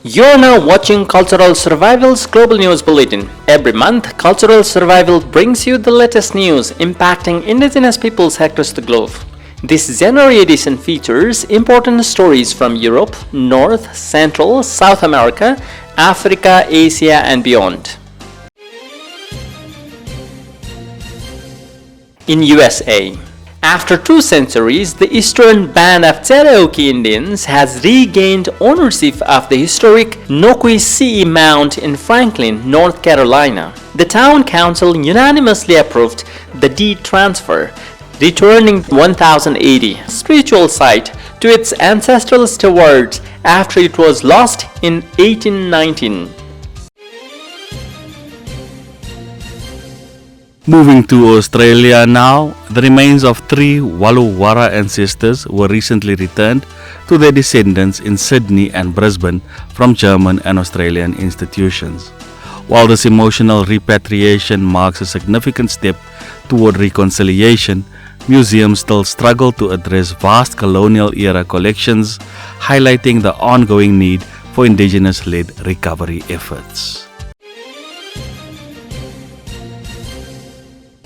You're now watching Cultural Survival's Global News Bulletin. Every month, Cultural Survival brings you the latest news impacting indigenous peoples across the globe. This January edition features important stories from Europe, North, Central, South America, Africa, Asia, and beyond. In USA, after 2 centuries, the eastern band of Cherokee Indians has regained ownership of the historic Nokwesee Mount in Franklin, North Carolina. The town council unanimously approved the deed transfer, returning 1080 spiritual site to its ancestral stewards after it was lost in 1819. Moving to Australia now, the remains of 3 Walluwarra ancestors were recently returned to their descendants in Sydney and Brisbane from German and Australian institutions. While this emotional repatriation marks a significant step toward reconciliation, museums still struggle to address vast colonial-era collections, highlighting the ongoing need for Indigenous-led recovery efforts.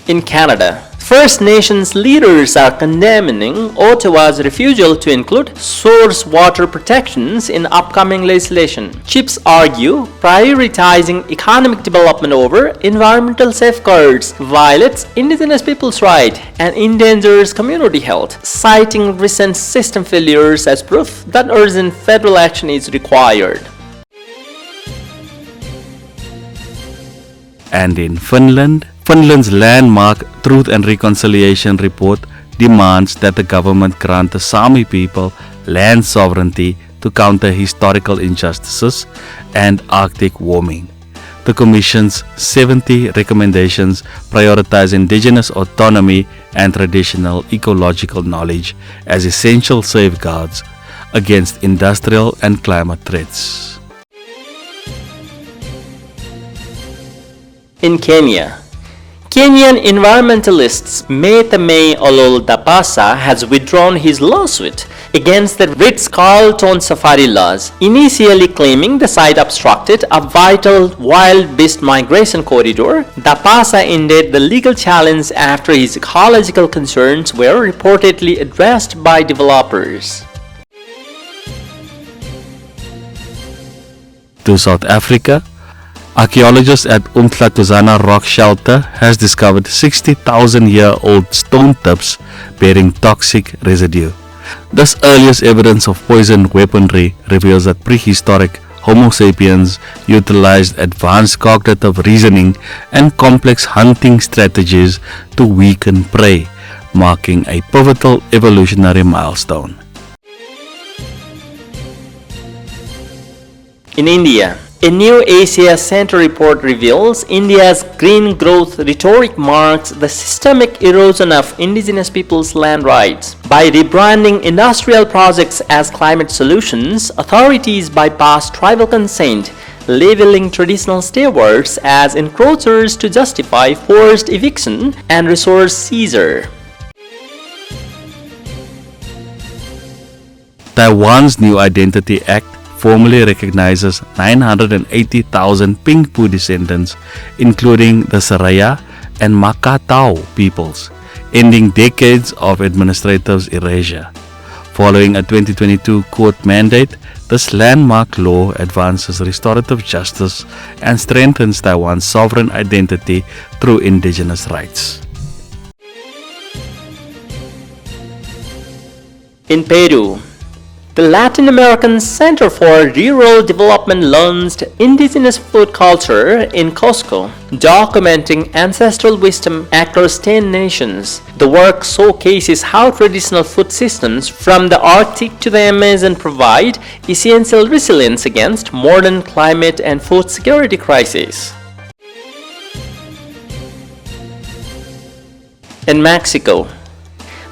In Canada, First Nations leaders are condemning Ottawa's refusal to include source water protections in upcoming legislation. Chiefs argue prioritizing economic development over environmental safeguards violates Indigenous people's rights and endangers community health, citing recent system failures as proof that urgent federal action is required. And in Finland's landmark Truth and Reconciliation report demands that the government grant the Sami people land sovereignty to counter historical injustices and Arctic warming. The Commission's 70 recommendations prioritize Indigenous autonomy and traditional ecological knowledge as essential safeguards against industrial and climate threats. In Kenya, Kenyan environmentalists May Olol Dapasa has withdrawn his lawsuit against the Ritz-Carlton safari laws, initially claiming the site obstructed a vital wild beast migration corridor. Dapasa ended the legal challenge after his ecological concerns were reportedly addressed by developers. To South Africa, archaeologists at Umhlatuzana Rock Shelter has discovered 60,000-year-old stone tips bearing toxic residue. This earliest evidence of poisoned weaponry reveals that prehistoric Homo sapiens utilized advanced cognitive reasoning and complex hunting strategies to weaken prey, marking a pivotal evolutionary milestone. In India, a new Asia Center report reveals India's green growth rhetoric marks the systemic erosion of indigenous people's land rights. By rebranding industrial projects as climate solutions, authorities bypass tribal consent, labeling traditional stewards as encroachers to justify forced eviction and resource seizure. Taiwan's New Identity Act formally recognizes 980,000 Pingpu descendants, including the Saraya and Makatao peoples, ending decades of administrative erasure. Following a 2022 court mandate, this landmark law advances restorative justice and strengthens Taiwan's sovereign identity through indigenous rights. In Peru, the Latin American Center for Rural Development launched Indigenous Food Culture in Cusco, documenting ancestral wisdom across 10 nations. The work showcases how traditional food systems from the Arctic to the Amazon provide essential resilience against modern climate and food security crises. In Mexico,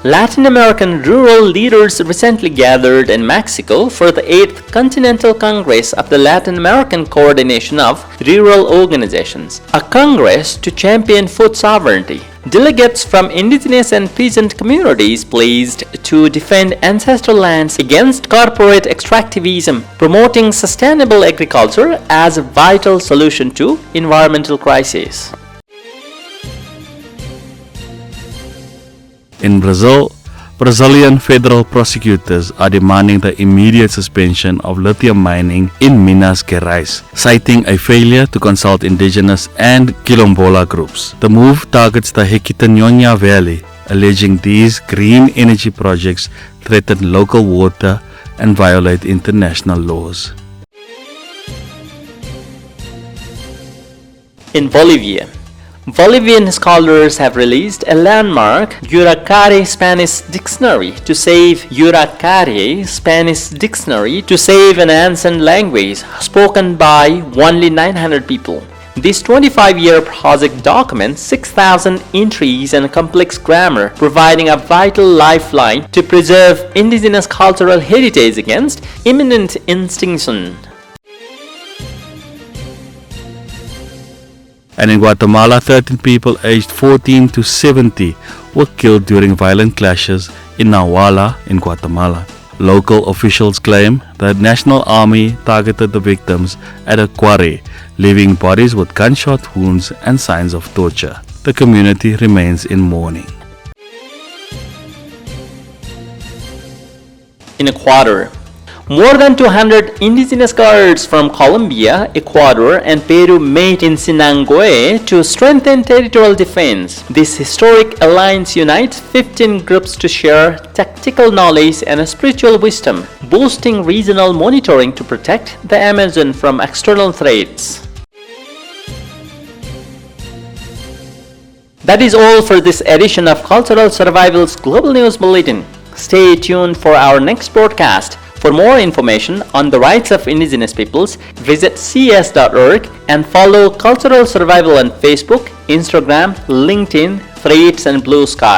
Latin American rural leaders recently gathered in Mexico for the 8th Continental Congress of the Latin American Coordination of Rural Organizations, a congress to champion food sovereignty. Delegates from indigenous and peasant communities pledged to defend ancestral lands against corporate extractivism, promoting sustainable agriculture as a vital solution to environmental crises. In Brazil, Brazilian federal prosecutors are demanding the immediate suspension of lithium mining in Minas Gerais, citing a failure to consult indigenous and quilombola groups. The move targets the Jequitinhonha Valley, alleging these green energy projects threaten local water and violate international laws. In Bolivia, Bolivian scholars have released a landmark Yuracare Spanish dictionary to save an ancient language spoken by only 900 people. This 25-year project documents 6,000 entries and complex grammar, providing a vital lifeline to preserve indigenous cultural heritage against imminent extinction. And in Guatemala, 13 people aged 14 to 70 were killed during violent clashes in Nahuala in Guatemala. Local officials claim the National Army targeted the victims at a quarry, leaving bodies with gunshot wounds and signs of torture. The community remains in mourning. In Ecuador, more than 200 indigenous guards from Colombia, Ecuador, and Peru met in Sinangoe to strengthen territorial defense. This historic alliance unites 15 groups to share tactical knowledge and spiritual wisdom, boosting regional monitoring to protect the Amazon from external threats. That is all for this edition of Cultural Survival's Global News Bulletin. Stay tuned for our next broadcast. For more information on the rights of indigenous peoples, visit cs.org and follow Cultural Survival on Facebook, Instagram, LinkedIn, Threads, and Blue Sky.